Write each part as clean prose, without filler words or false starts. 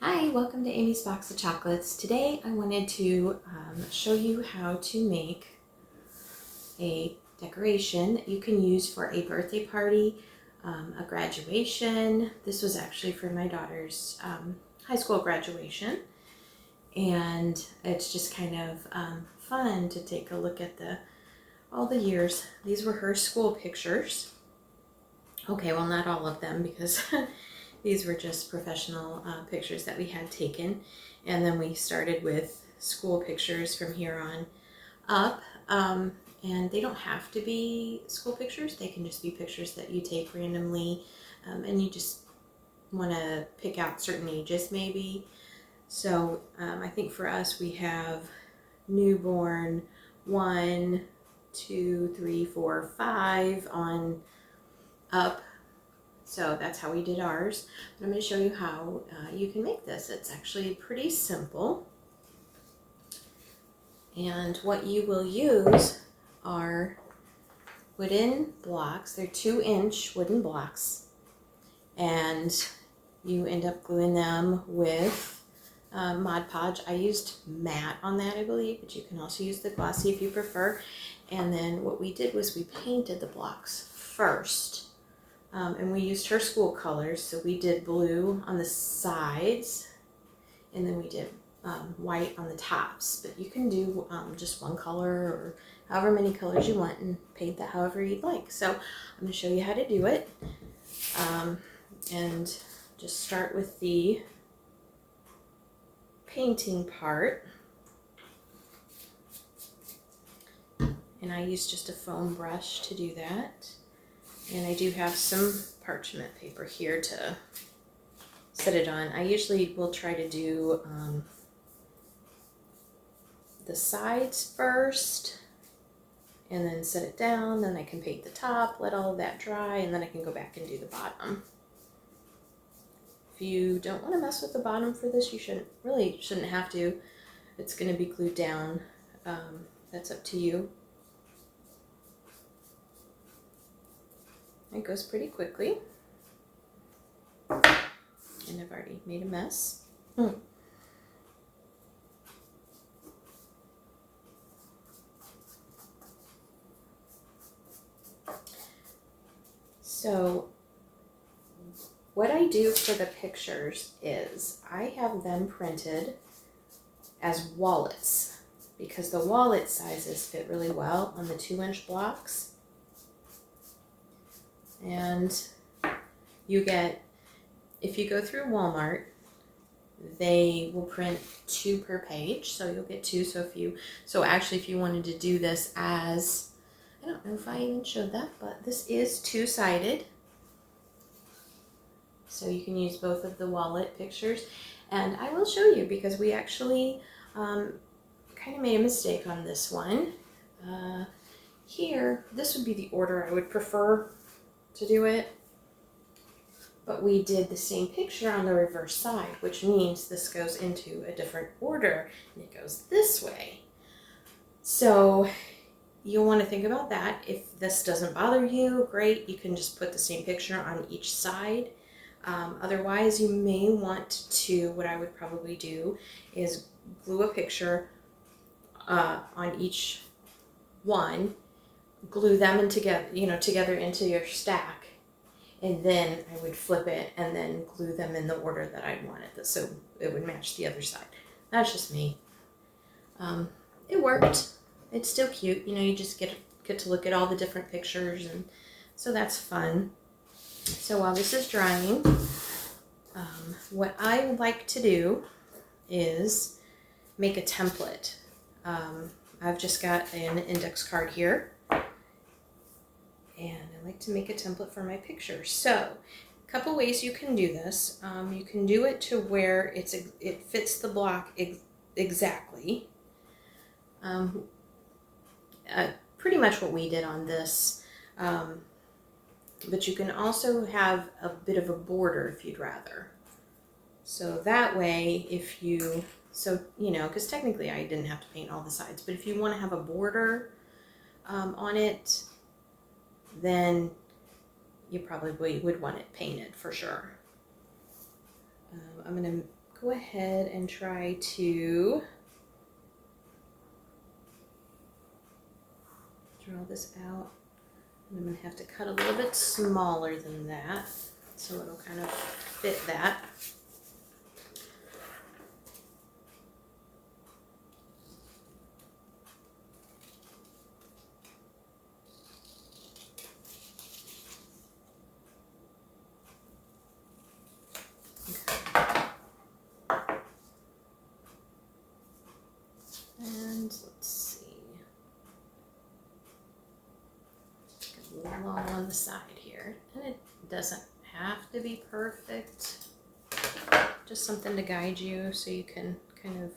Hi, welcome to Amy's Box of Chocolates. Today I wanted to show you how to make a decoration that you can use for a birthday party, a graduation. This was actually for my daughter's high school graduation, and it's just kind of fun to take a look at all the years. These were her school pictures. Okay, well, not all of them, because these were just professional pictures that we had taken. And then we started with school pictures from here on up. And they don't have to be school pictures. They can just be pictures that you take randomly. And you just want to pick out certain ages maybe. So I think for us we have newborn 1, 2, 3, 4, 5 on up. So that's how we did ours. But I'm going to show you how you can make this. It's actually pretty simple. And what you will use are wooden blocks. They're 2-inch wooden blocks. And you end up gluing them with Mod Podge. I used matte on that, I believe, but you can also use the glossy if you prefer. And then what we did was we painted the blocks first. And we used her school colors, so we did blue on the sides, and then we did white on the tops. But you can do just one color or however many colors you want and paint that however you'd like. So I'm going to show you how to do it. And just start with the painting part. And I use just a foam brush to do that. And I do have some parchment paper here to set it on. I usually will try to do the sides first and then set it down. Then I can paint the top, let all of that dry, and then I can go back and do the bottom. If you don't want to mess with the bottom for this, you shouldn't have to. It's going to be glued down. That's up to you. It goes pretty quickly. And I've already made a mess. So what I do for the pictures is I have them printed as wallets because the wallet sizes fit really well on the 2-inch blocks. And you get, if you go through Walmart, they will print 2 per page, so you'll get 2. So actually if you wanted to do this as, I don't know if I even showed that, but this is 2-sided. So you can use both of the wallet pictures. And I will show you because we actually kind of made a mistake on this one. Here, this would be the order I would prefer to do it, but we did the same picture on the reverse side, which means this goes into a different order and it goes this way. So you'll want to think about that. If this doesn't bother you, great, you can just put the same picture on each side. Otherwise, you may want to, what I would probably do is glue a picture on each one, glue them together into your stack, and then I would flip it and then glue them in the order that I wanted it, so it would match the other side. That's just me. It worked. It's still cute. You just get to look at all the different pictures, and so that's fun. So while this is drying, what I would like to do is make a template. I've just got an index card here, and I like to make a template for my picture. So a couple ways you can do this. You can do it to where it fits the block exactly. Pretty much what we did on this. But you can also have a bit of a border if you'd rather. So that way, because technically I didn't have to paint all the sides, but if you want to have a border on it, then you probably would want it painted for sure. I'm going to go ahead and try to draw this out. And I'm going to have to cut a little bit smaller than that, so it'll kind of fit that. And let's see, a little long on the side here, and it doesn't have to be perfect, just something to guide you so you can kind of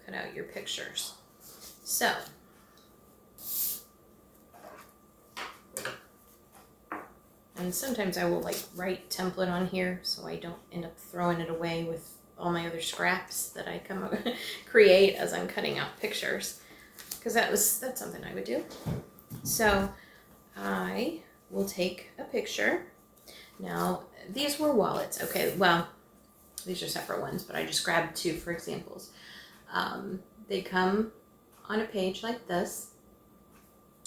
cut out your pictures. So and sometimes I will like write template on here so I don't end up throwing it away with all my other scraps that I create as I'm cutting out pictures, because that's something I would do. So I will take a picture. Now these were wallets. Okay, well, these are separate ones, but I just grabbed two for examples. They come on a page like this,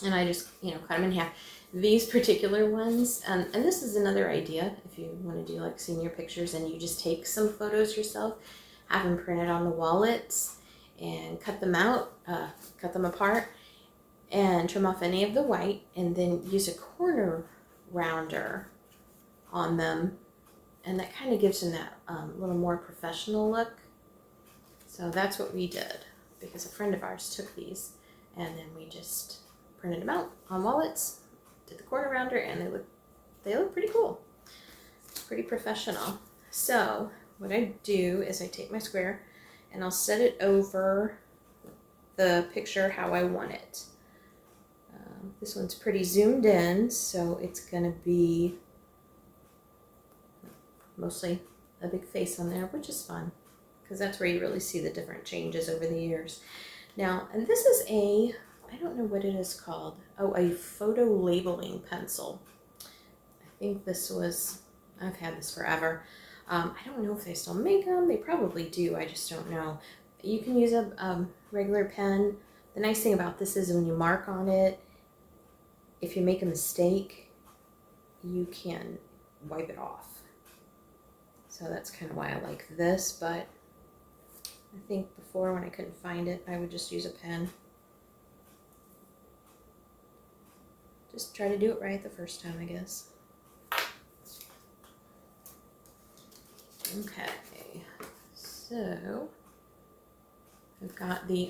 and I just cut them in half. These particular ones, and this is another idea if you want to do like senior pictures and you just take some photos yourself, have them printed on the wallets and cut them out, cut them apart and trim off any of the white, and then use a corner rounder on them, and that kind of gives them that little more professional look. So that's what we did, because a friend of ours took these and then we just printed them out on wallets, did the corner rounder, and they look pretty cool, pretty professional. So what I do is I take my square and I'll set it over the picture how I want it. This one's pretty zoomed in, so it's gonna be mostly a big face on there, which is fun because that's where you really see the different changes over the years. Now, and this is I don't know what it is called. Oh, a photo labeling pencil. I think I've had this forever. I don't know if they still make them. They probably do. I just don't know. You can use a regular pen. The nice thing about this is when you mark on it, if you make a mistake, you can wipe it off. So that's kind of why I like this, but I think before when I couldn't find it, I would just use a pen. Just try to do it right the first time, I guess. Okay, so I've got the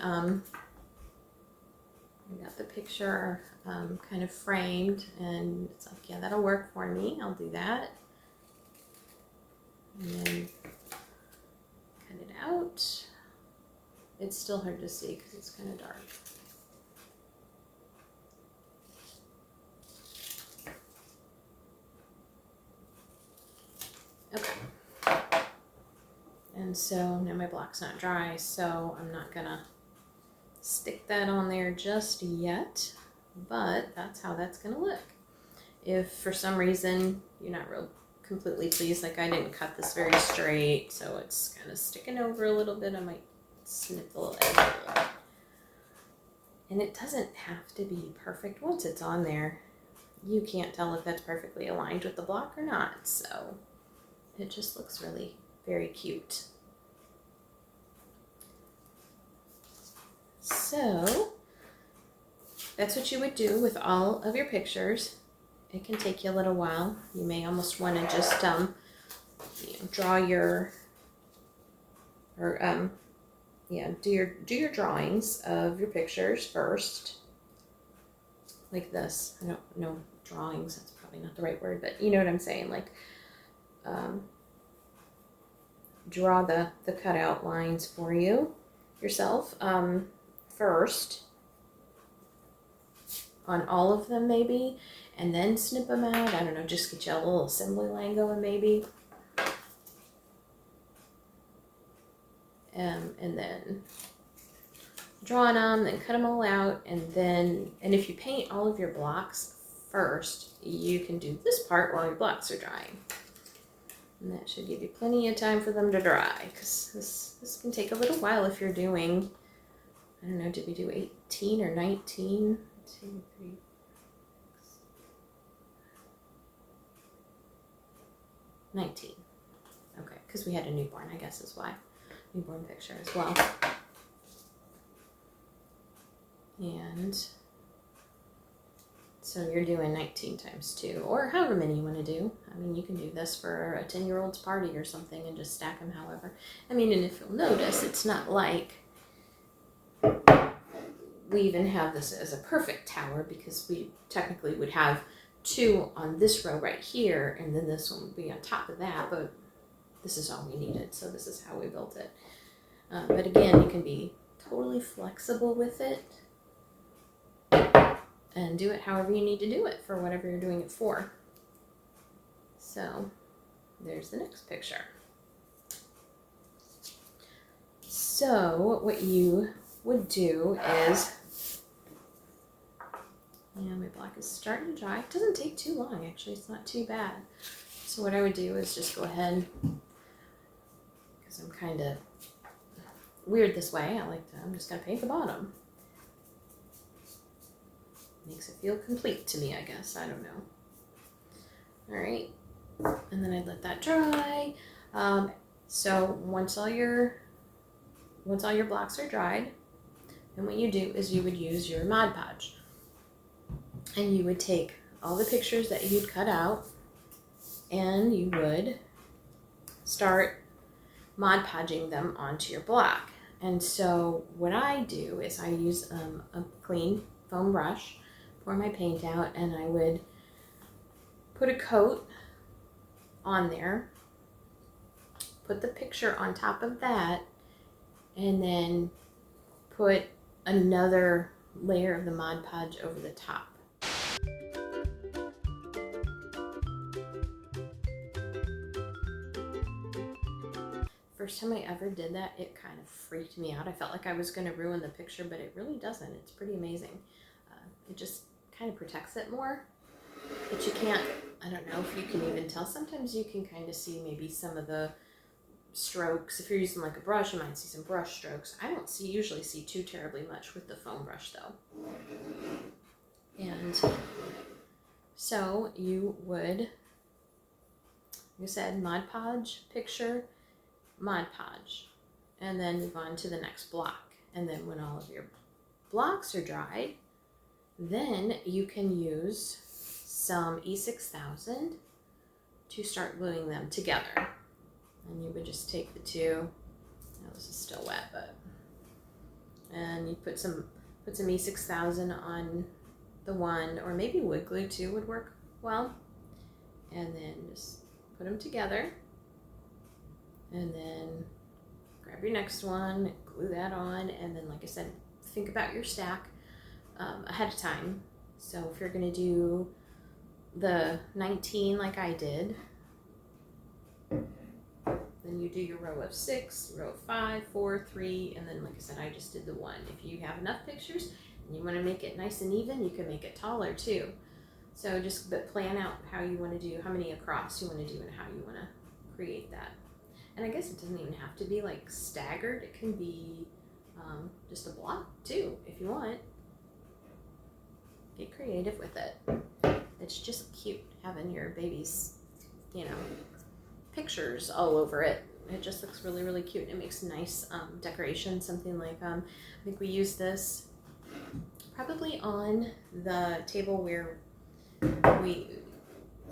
picture kind of framed, and it's like, yeah, that'll work for me. I'll do that. And then cut it out. It's still hard to see because it's kind of dark. Okay. And so now my block's not dry, so I'm not gonna stick that on there just yet, but that's how that's gonna look. If for some reason you're not real completely pleased, like I didn't cut this very straight, so it's kind of sticking over a little bit, I might snip the little edge a little bit. And it doesn't have to be perfect. Once it's on there, you can't tell if that's perfectly aligned with the block or not, so it just looks really very cute. So that's what you would do with all of your pictures. It can take you a little while. You may almost want to just draw your, or do your drawings of your pictures first, like this. I don't know drawings, that's probably not the right word, but you know what I'm saying, like draw the cutout lines for yourself first on all of them maybe, and then snip them out. I don't know, just get you a little assembly line going maybe. And then draw on them, then cut them all out, and if you paint all of your blocks first, you can do this part while your blocks are drying. And that should give you plenty of time for them to dry, because this can take a little while if you're doing, I don't know, did we do 18 or 19? 2, 3, 19. Okay, because we had a newborn, I guess is why. Newborn picture as well. And so you're doing 19 times 2, or however many you want to do. I mean, you can do this for a 10-year-old's party or something and just stack them however. I mean, and if you'll notice, it's not like we even have this as a perfect tower, because we technically would have 2 on this row right here, and then this one would be on top of that, but this is all we needed, so this is how we built it. But again, you can be totally flexible with it and do it however you need to do it for whatever you're doing it for. So there's the next picture. So what you would do is, yeah, my block is starting to dry. It doesn't take too long, actually. It's not too bad. So what I would do is just go ahead, because I'm kind of weird this way. I'm just going to paint the bottom. Makes it feel complete to me, I guess. I don't know. All right. And then I'd let that dry. So once all your blocks are dried, then what you do is you would use your Mod Podge. And you would take all the pictures that you'd cut out, and you would start Mod Podging them onto your block. And so what I do is I use a clean foam brush, pour my paint out, and I would put a coat on there, put the picture on top of that, and then put another layer of the Mod Podge over the top. First time I ever did that, it kind of freaked me out. I felt like I was going to ruin the picture, but it really doesn't. It's pretty amazing. It just kind of protects it more. But you can't, I don't know if you can even tell. Sometimes you can kind of see maybe some of the strokes. If you're using like a brush, you might see some brush strokes. I don't usually see too terribly much with the foam brush though. And so you would, like I said, Mod Podge, picture, Mod Podge, and then move on to the next block. And then when all of your blocks are dried, then you can use some E6000 to start gluing them together. And you would just take the 2, oh, this is still wet, but, and you put some E6000 on the one, or maybe wood glue too would work well. And then just put them together. And then grab your next one, glue that on, and then, like I said, think about your stack ahead of time. So if you're going to do the 19 like I did, then you do your row of 6, row of 5, 4, 3, and then, like I said, I just did the 1. If you have enough pictures and you want to make it nice and even, you can make it taller too. So just plan out how you want to do, how many across you want to do, and how you want to create that. And I guess it doesn't even have to be like staggered. It can be just a block too, if you want. Get creative with it. It's just cute having your baby's, pictures all over it. It just looks really, really cute. It makes nice decoration. Something like, I think we use this probably on the table where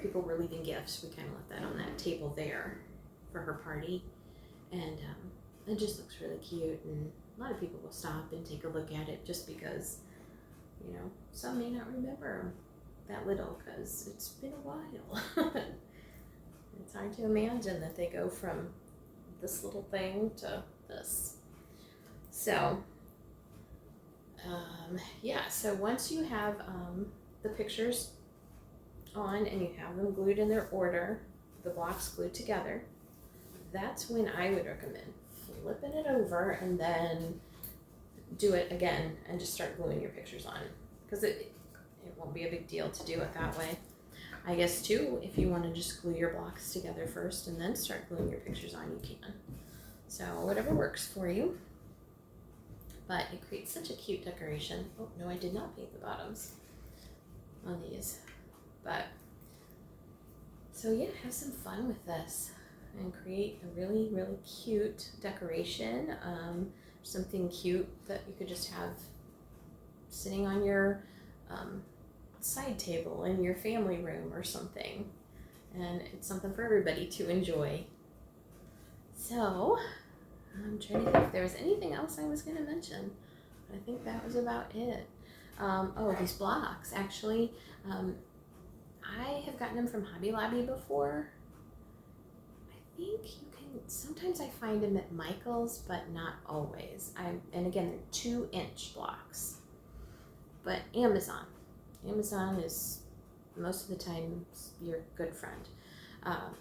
people were leaving gifts. We kind of left that on that table there for her party, and it just looks really cute, and a lot of people will stop and take a look at it just because, some may not remember that little because it's been a while. It's hard to imagine that they go from this little thing to this. So so once you have the pictures on and you have them glued in their order, the blocks glued together, that's when I would recommend flipping it over and then do it again and just start gluing your pictures on, because it won't be a big deal to do it that way. I guess too, if you want to just glue your blocks together first and then start gluing your pictures on, you can. So whatever works for you. But it creates such a cute decoration. Oh, no, I did not paint the bottoms on these. But, so yeah, have some fun with this and create a really, really cute decoration. Something cute that you could just have sitting on your side table in your family room or something. And it's something for everybody to enjoy. So, I'm trying to think if there was anything else I was going to mention. I think that was about it. Oh, these blocks, actually. I have gotten them from Hobby Lobby before. I think you can, sometimes I find them at Michael's, but not always. And again, they're 2-inch blocks. But Amazon is most of the time your good friend. I'm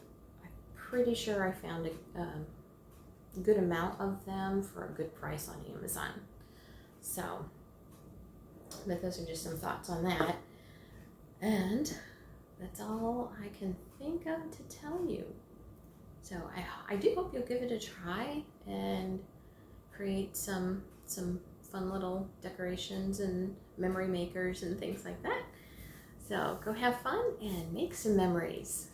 pretty sure I found a good amount of them for a good price on Amazon. So, but those are just some thoughts on that. And that's all I can think of to tell you. So I do hope you'll give it a try and create some fun little decorations and memory makers and things like that. So go have fun and make some memories.